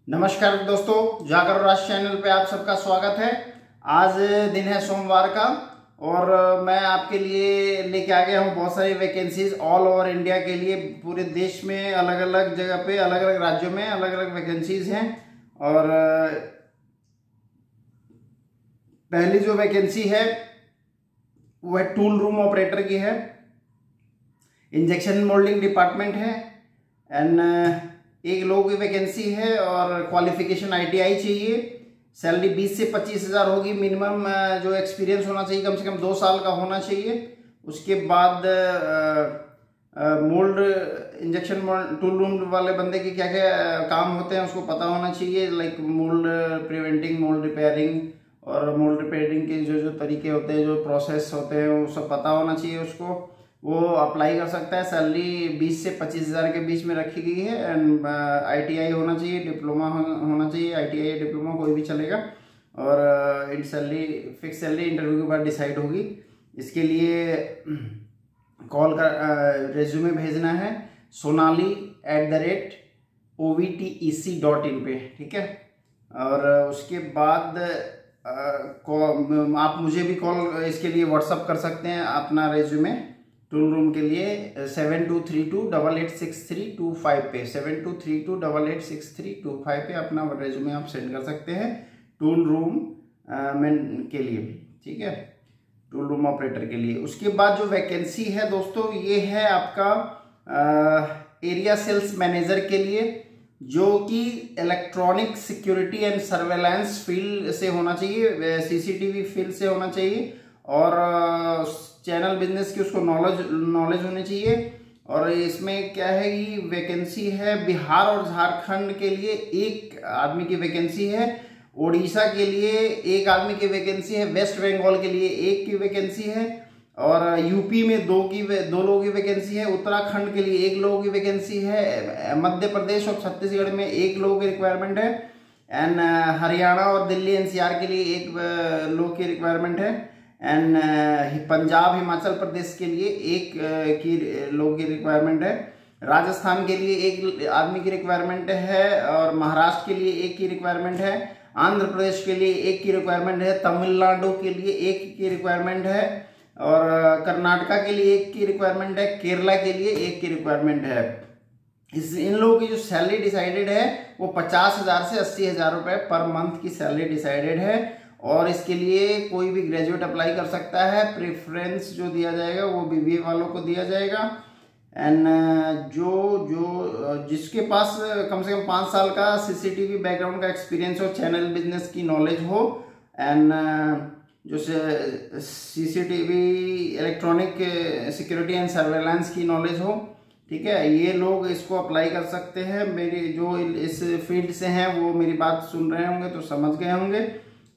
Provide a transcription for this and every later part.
नमस्कार दोस्तों, जागर राज चैनल पे आप सबका स्वागत है। आज दिन है सोमवार का और मैं आपके लिए लेके आ गया हूँ बहुत सारी वैकेंसीज ऑल ओवर इंडिया के लिए। पूरे देश में अलग अलग जगह पे अलग अलग राज्यों में अलग अलग वैकेंसीज हैं। और पहली जो वैकेंसी है वो है टूल रूम ऑपरेटर की है। इंजेक्शन मोल्डिंग डिपार्टमेंट है एंड एक लोगों की वैकेंसी है और क्वालिफिकेशन ITI चाहिए। सैलरी 20 से 25 हज़ार होगी। मिनिमम जो एक्सपीरियंस होना चाहिए कम से कम 2 साल का होना चाहिए। उसके बाद मोल्ड इंजेक्शन टूल रूम वाले बंदे के क्या क्या काम होते हैं उसको पता होना चाहिए, like mould preventing, mould repairing और मोल्ड रिपेयरिंग के जो तरीके होते हैं, जो प्रोसेस होते हैं वो सब पता होना चाहिए उसको। वो अप्लाई कर सकता है। सैलरी 20 से 25 हज़ार के बीच में रखी गई है एंड ITI होना चाहिए, डिप्लोमा होना चाहिए। ITI डिप्लोमा कोई भी चलेगा और सैलरी फिक्स सैलरी इंटरव्यू के बाद डिसाइड होगी। इसके लिए कॉल कर रेज्यूमे भेजना है sonali@ovtec.in पे, ठीक है। और उसके बाद आप मुझे भी कॉल इसके लिए व्हाट्सअप कर सकते हैं अपना रेज्यूमे टूल रूम के लिए 7232886325 पे 7232886325 पे अपना रेज्यूमे आप सेंड कर सकते हैं टूल रूम में के लिए, ठीक है, टूल रूम ऑपरेटर के लिए। उसके बाद जो वैकेंसी है दोस्तों ये है आपका एरिया सेल्स मैनेजर के लिए, जो कि electronic security and surveillance field से होना चाहिए, CCTV फील्ड से होना चाहिए और चैनल बिजनेस की उसको नॉलेज होनी चाहिए। और इसमें क्या है कि वैकेंसी है बिहार और झारखंड के लिए 1 आदमी की वैकेंसी है, उड़ीसा के लिए 1 आदमी की वैकेंसी है, वेस्ट बंगाल के लिए 1 की वैकेंसी है और यूपी में 2 लोगों की वैकेंसी है, उत्तराखंड के लिए 1 लोगों की वैकेंसी है, मध्य प्रदेश और छत्तीसगढ़ में 1 लोगों की रिक्वायरमेंट है एंड हरियाणा और दिल्ली NCR के लिए 1 लोग की रिक्वायरमेंट है एंड पंजाब हिमाचल प्रदेश के लिए 1 की लोग की रिक्वायरमेंट है, राजस्थान के लिए 1 आदमी की रिक्वायरमेंट है और महाराष्ट्र के लिए 1 की रिक्वायरमेंट है, आंध्र प्रदेश के लिए 1 की रिक्वायरमेंट है, तमिलनाडु के लिए 1 की रिक्वायरमेंट है और कर्नाटका के लिए 1 की रिक्वायरमेंट है, केरला के लिए 1 की रिक्वायरमेंट है। इन लोगों की जो सैलरी डिसाइडेड है वो 50,000 से 80,000 रुपए पर मंथ की सैलरी डिसाइडेड है और इसके लिए कोई भी ग्रेजुएट अप्लाई कर सकता है। प्रेफरेंस जो दिया जाएगा वो BBA वालों को दिया जाएगा एंड जिसके पास कम से कम 5 साल का CCTV बैकग्राउंड का एक्सपीरियंस हो, चैनल बिजनेस की नॉलेज हो एंड जो CCTV electronic security and surveillance की नॉलेज हो, ठीक है, ये लोग इसको अप्लाई कर सकते हैं। मेरी जो इस फील्ड से हैं वो मेरी बात सुन रहे होंगे तो समझ गए होंगे।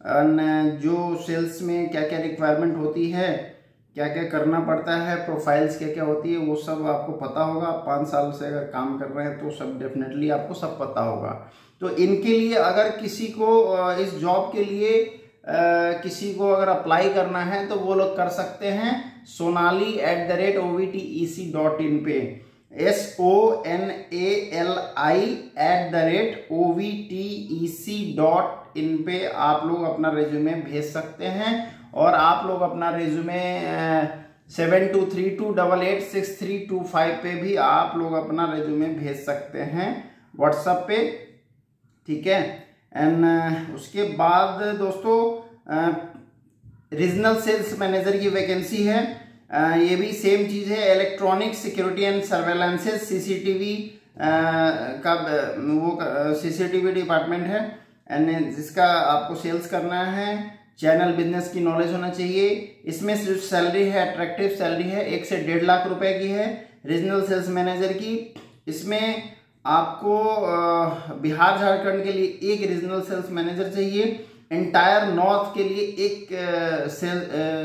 जो सेल्स में क्या क्या रिक्वायरमेंट होती है, क्या क्या करना पड़ता है, प्रोफाइल्स क्या क्या होती है, वो सब आपको पता होगा। आप 5 साल से अगर काम कर रहे हैं तो सब डेफिनेटली आपको सब पता होगा। तो इनके लिए अगर किसी को इस जॉब के लिए किसी को अगर अप्लाई करना है तो वो लोग कर सकते हैं sonali@ovtec.in पे, sonali@ovtec.in पे आप लोग अपना रेज्यूमे भेज सकते हैं और आप लोग अपना रेज्यूमे 7232886325 पे भी आप लोग अपना रेज्यूमे भेज सकते हैं व्हाट्सएप पे, ठीक है। एंड उसके बाद दोस्तों रीजनल सेल्स मैनेजर की वैकेंसी है। ये भी सेम चीज है, इलेक्ट्रॉनिक सिक्योरिटी एंड सर्वेलेंसेस CCTV का वो CCTV डिपार्टमेंट है एंड जिसका आपको सेल्स करना है। चैनल बिजनेस की नॉलेज होना चाहिए। इसमें जो सैलरी है अट्रैक्टिव सैलरी है, 1 से 1.5 लाख रुपए की है रीजनल सेल्स मैनेजर की। इसमें आपको बिहार झारखंड के लिए 1 रीजनल सेल्स मैनेजर चाहिए, एंटायर नॉर्थ के लिए 1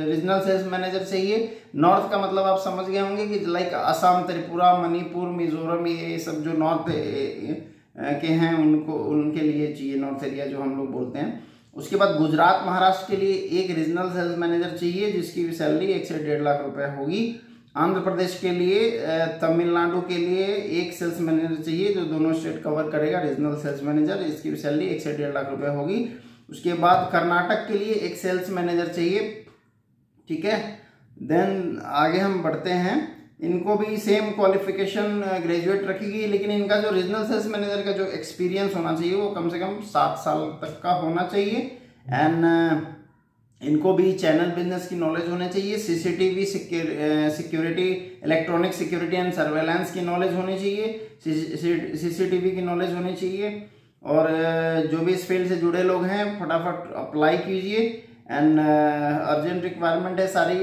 रीजनल सेल्स मैनेजर चाहिए। नॉर्थ का मतलब आप समझ गए होंगे कि लाइक असम, त्रिपुरा, मणिपुर, मिजोरम, ये सब जो नॉर्थ के हैं उनके लिए चाहिए, नॉर्थ एरिया जो हम लोग बोलते हैं। उसके बाद गुजरात महाराष्ट्र के लिए 1 रीजनल सेल्स मैनेजर चाहिए जिसकी भी सैलरी 1 से 1.5 लाख रुपए होगी आंध्र प्रदेश के लिए, तमिलनाडु के लिए एक सेल्स मैनेजर चाहिए जो दोनों स्टेट कवर करेगा, रीजनल सेल्स मैनेजर। इसकी सैलरी 1 से 1.5 लाख रुपए होगी। उसके बाद कर्नाटक के लिए एक सेल्स मैनेजर चाहिए, ठीक है। देन आगे हम बढ़ते हैं, इनको भी सेम क्वालिफिकेशन ग्रेजुएट रखेगी, लेकिन इनका जो रीजनल सेल्स मैनेजर का जो एक्सपीरियंस होना चाहिए वो कम से कम 7 साल तक का होना चाहिए। एंड इनको भी चैनल बिजनेस की नॉलेज होनी चाहिए, CCTV security, electronic security and surveillance की नॉलेज होनी चाहिए, सीसीटीवी की नॉलेज होनी चाहिए। और जो भी इस फील्ड से जुड़े लोग हैं फटाफट अप्लाई कीजिए। एंड अर्जेंट रिक्वायरमेंट है सारी।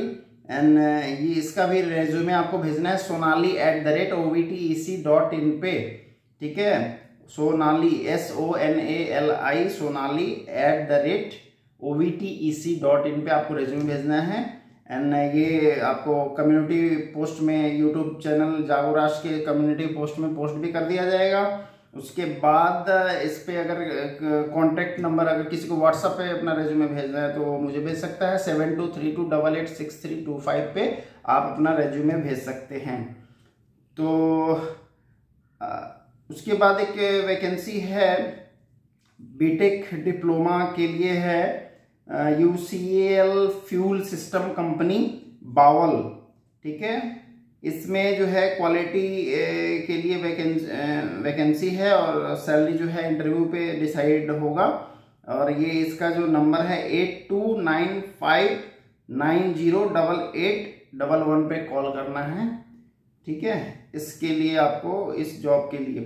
एंड ये इसका भी रेज्यूमे आपको भेजना है sonali@ovtec.in पे, ठीक है। सोनाली SONALI sonali@ovtec.in पे आपको रेज्यूमे भेजना है। एंड ये आपको कम्युनिटी पोस्ट में, यूट्यूब चैनल जागो राष्ट्र के कम्युनिटी पोस्ट में पोस्ट भी कर दिया जाएगा। उसके बाद इस पे अगर कॉन्टैक्ट नंबर, अगर किसी को व्हाट्सएप पे अपना रेज्यूमे भेजना है तो मुझे भेज सकता है, 7232886325 पे आप अपना रेज्यूमे भेज सकते हैं। तो उसके बाद एक वैकेंसी है बीटेक डिप्लोमा के लिए है, UCL फ्यूल सिस्टम कंपनी बावल, ठीक है। इसमें जो है क्वालिटी के लिए वैकेंसी है और सैलरी जो है इंटरव्यू पे डिसाइड होगा। और ये इसका जो नंबर है 8295908811 पे कॉल करना है, ठीक है। इसके लिए आपको, इस जॉब के लिए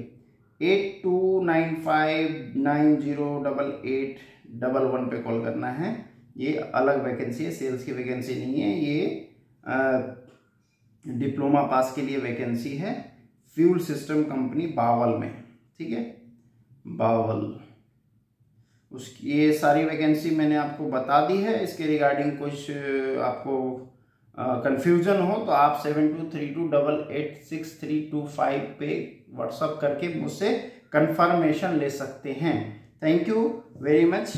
8295908811 पे कॉल करना है। ये अलग वैकेंसी है, सेल्स की वैकेंसी नहीं है, ये डिप्लोमा पास के लिए वैकेंसी है, फ्यूल सिस्टम कंपनी बावल में, ठीक है, बावल। उसकी ये सारी वैकेंसी मैंने आपको बता दी है। इसके रिगार्डिंग कुछ आपको कंफ्यूजन हो तो आप 7232886325 पे व्हाट्सअप करके मुझसे कंफर्मेशन ले सकते हैं। Thank you very much.